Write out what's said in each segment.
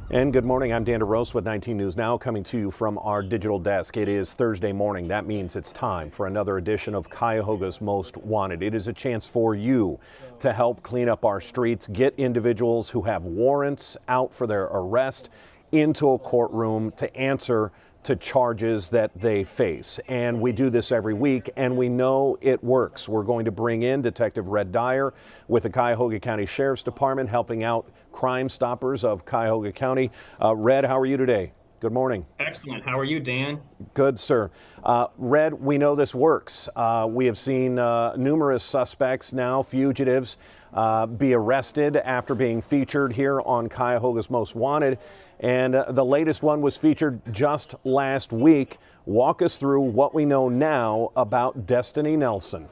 And good morning. I'm Dan DeRose with 19 News Now, coming to you from our digital desk. It is Thursday morning. That means it's time for another edition of Cuyahoga's Most Wanted. It is a chance for you to help clean up our streets, get individuals who have warrants out for their arrest into a courtroom to answer to charges that they face. And we do this every week, and we know it works. We're going to bring in Detective Red Dyer with the Cuyahoga County Sheriff's Department, helping out Crime Stoppers of Cuyahoga County. Red, how are you today? Good morning. Excellent. How are you, Dan? Good, sir. Red, we know this works. We have seen numerous suspects now, fugitives, be arrested after being featured here on Cuyahoga's Most Wanted. And the latest one was featured just last week. Walk us through what we know now about Destiny Nelson.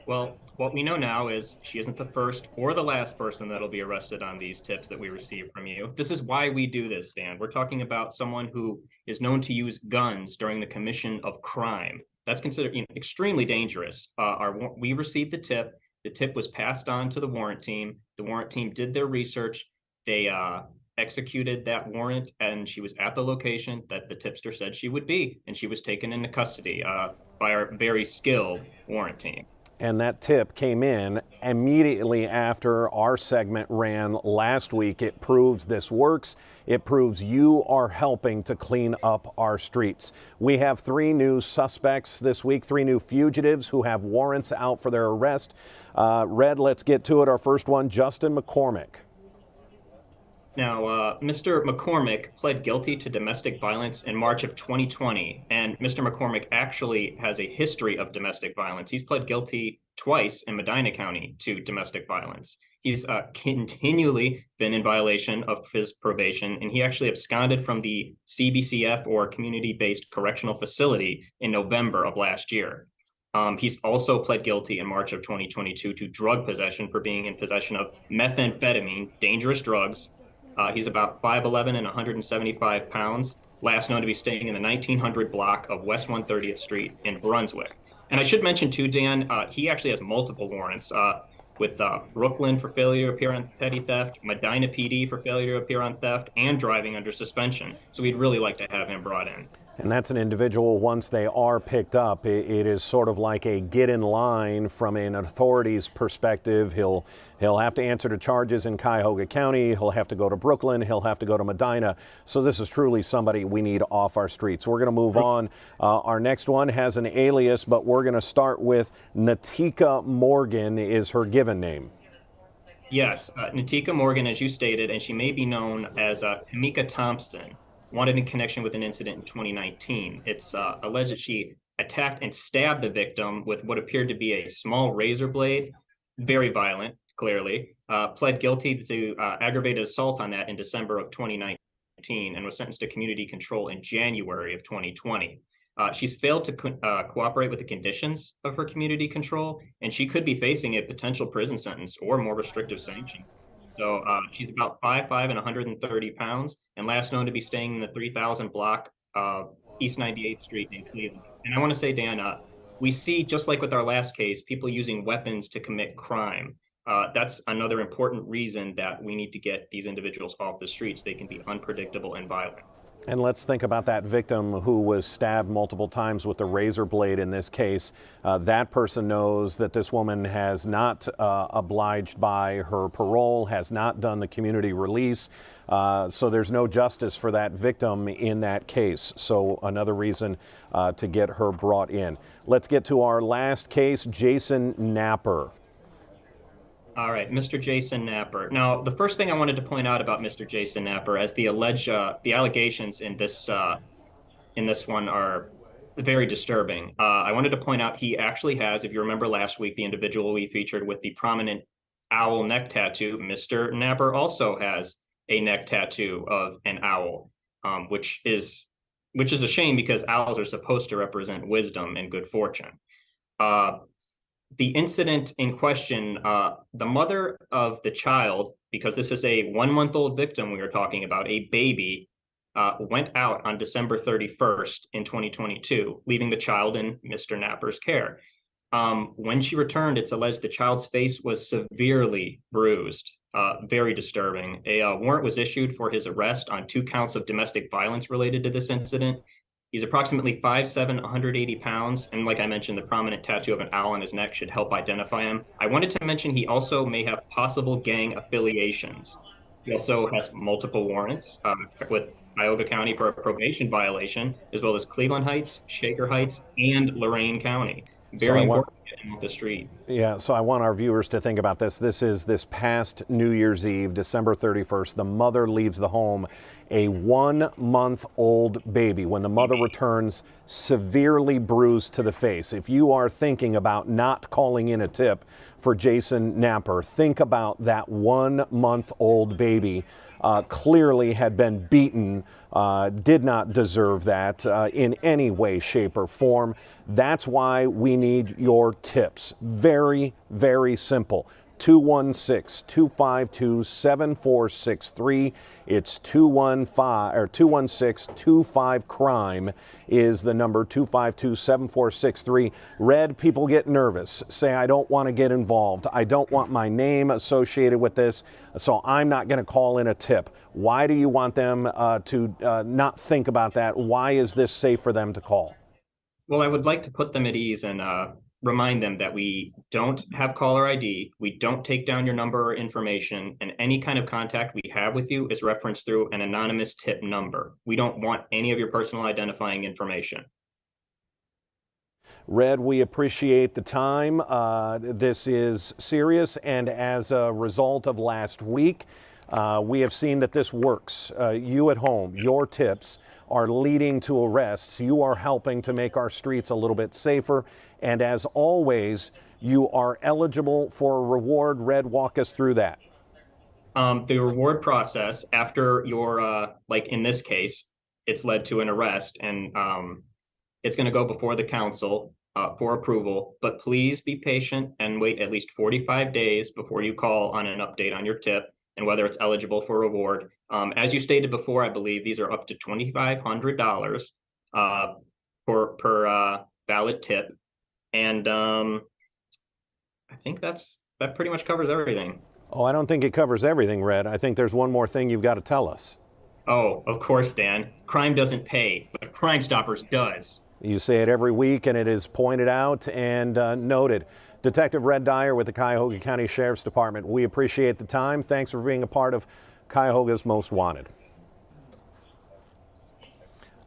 Well, what we know now is she isn't the first or the last person that'll be arrested on these tips that we received from you. This is why we do this, Dan. We're talking about someone who is known to use guns during the commission of crime. That's considered extremely dangerous. We received the tip. The tip was passed on to the warrant team. The warrant team did their research. They executed that warrant, and she was at the location that the tipster said she would be, and she was taken into custody by our very skilled warrant team. And that tip came in immediately after our segment ran last week. It proves this works. It proves you are helping to clean up our streets. We have 3 new suspects this week, 3 new fugitives who have warrants out for their arrest. Red, let's get to it. Our first one, Justin McCormick. Now, Mr. McCormick pled guilty to domestic violence in March of 2020, and Mr. McCormick actually has a history of domestic violence. He's pled guilty twice in Medina County to domestic violence. He's continually been in violation of his probation, and he actually absconded from the CBCF, or Community-Based Correctional Facility, in November of last year. He's also pled guilty in March of 2022 to drug possession for being in possession of methamphetamine, dangerous drugs. He's about 5'11" and 175 pounds, last known to be staying in the 1900 block of West 130th Street in Brunswick. And I should mention too, Dan, he actually has multiple warrants with Brooklyn for failure to appear on petty theft, Medina PD for failure to appear on theft, and driving under suspension. So we'd really like to have him brought in. And that's an individual, once they are picked up, it is sort of like a get in line from an authority's perspective. He'll have to answer to charges in Cuyahoga County. He'll have to go to Brooklyn. He'll have to go to Medina. So this is truly somebody we need off our streets. We're going to move on. Our next one has an alias, but we're going to start with Natika Morgan is her given name. Yes, Natika Morgan, as you stated, and she may be known as Tamika Thompson, wanted in connection with an incident in 2019. It's alleged that she attacked and stabbed the victim with what appeared to be a small razor blade, very violent, clearly, pled guilty to aggravated assault on that in December of 2019 and was sentenced to community control in January of 2020. She's failed to cooperate with the conditions of her community control, and she could be facing a potential prison sentence or more restrictive sanctions. So she's about 5'5" and 130 pounds, and last known to be staying in the 3000 block of East 98th Street in Cleveland. And I want to say, Dan, we see, just like with our last case, people using weapons to commit crime. That's another important reason that we need to get these individuals off the streets. They can be unpredictable and violent. And let's think about that victim who was stabbed multiple times with a razor blade in this case. That person knows that this woman has not obliged by her parole, has not done the community release. So there's no justice for that victim in that case. So another reason to get her brought in. Let's get to our last case, Jason Napper. All right, Mr. Jason Napper. Now, the first thing I wanted to point out about Mr. Jason Napper, as the allegations in this one are very disturbing. I wanted to point out he actually has, if you remember last week, the individual we featured with the prominent owl neck tattoo, Mr. Napper also has a neck tattoo of an owl, which is a shame because owls are supposed to represent wisdom and good fortune. The incident in question, the mother of the child, because this is a 1-month-old victim we were talking about, a baby, went out on December 31st in 2022, leaving the child in Mr. Napper's care. When she returned, it's alleged the child's face was severely bruised. very disturbing. A warrant was issued for his arrest on 2 counts of domestic violence related to this incident. He's approximately 5'7", 180 pounds, and like I mentioned, the prominent tattoo of an owl on his neck should help identify him. I wanted to mention he also may have possible gang affiliations. He also has multiple warrants with Cuyahoga County for a probation violation, as well as Cleveland Heights, Shaker Heights, and Lorain County. Very important to get him off the street. Yeah, so I want our viewers to think about this. This is this past New Year's Eve, December 31st. The mother leaves the home, a 1-month-old baby. When the mother returns, severely bruised to the face. If you are thinking about not calling in a tip for Jason Napper, think about that 1-month-old baby. Clearly had been beaten, did not deserve that in any way, shape, or form. That's why we need your tips. Very, very simple. 216-252-7463. It's 216-25-CRIME is the number, 252-7463. Red, people get nervous, say, I don't want to get involved. I don't want my name associated with this, so I'm not going to call in a tip. Why do you want them to not think about that? Why is this safe for them to call? Well, I would like to put them at ease and remind them that we don't have caller ID, we don't take down your number or information, and any kind of contact we have with you is referenced through an anonymous tip number. We don't want any of your personal identifying information. Red, we appreciate the time. This is serious, and as a result of last week, we have seen that this works. You at home, your tips are leading to arrests. You are helping to make our streets a little bit safer. And as always, you are eligible for a reward. Red, walk us through that. The reward process after your, like in this case, it's led to an arrest, and it's going to go before the council for approval. But please be patient and wait at least 45 days before you call on an update on your tip and whether it's eligible for reward. As you stated before, I believe these are up to $2,500 per valid tip. And I think that pretty much covers everything. Oh, I don't think it covers everything, Red. I think there's one more thing you've got to tell us. Oh, of course, Dan. Crime doesn't pay, but Crime Stoppers does. You say it every week, and it is pointed out and noted. Detective Red Dyer with the Cuyahoga County Sheriff's Department. We appreciate the time. Thanks for being a part of Cuyahoga's Most Wanted.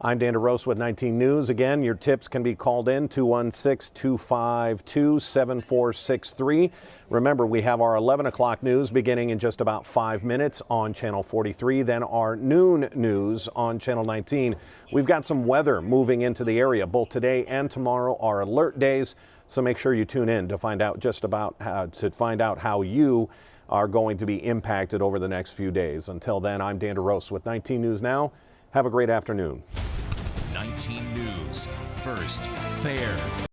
I'm Dan DeRosa with 19 News. Again, your tips can be called in 216-252-7463. Remember, we have our 11 o'clock news beginning in just about 5 minutes on Channel 43, then our noon news on Channel 19. We've got some weather moving into the area. Both today and tomorrow are alert days, so make sure you tune in to find out how you are going to be impacted over the next few days. Until then, I'm Dan DeRosa with 19 News Now. Have a great afternoon. 19 News. First, fair.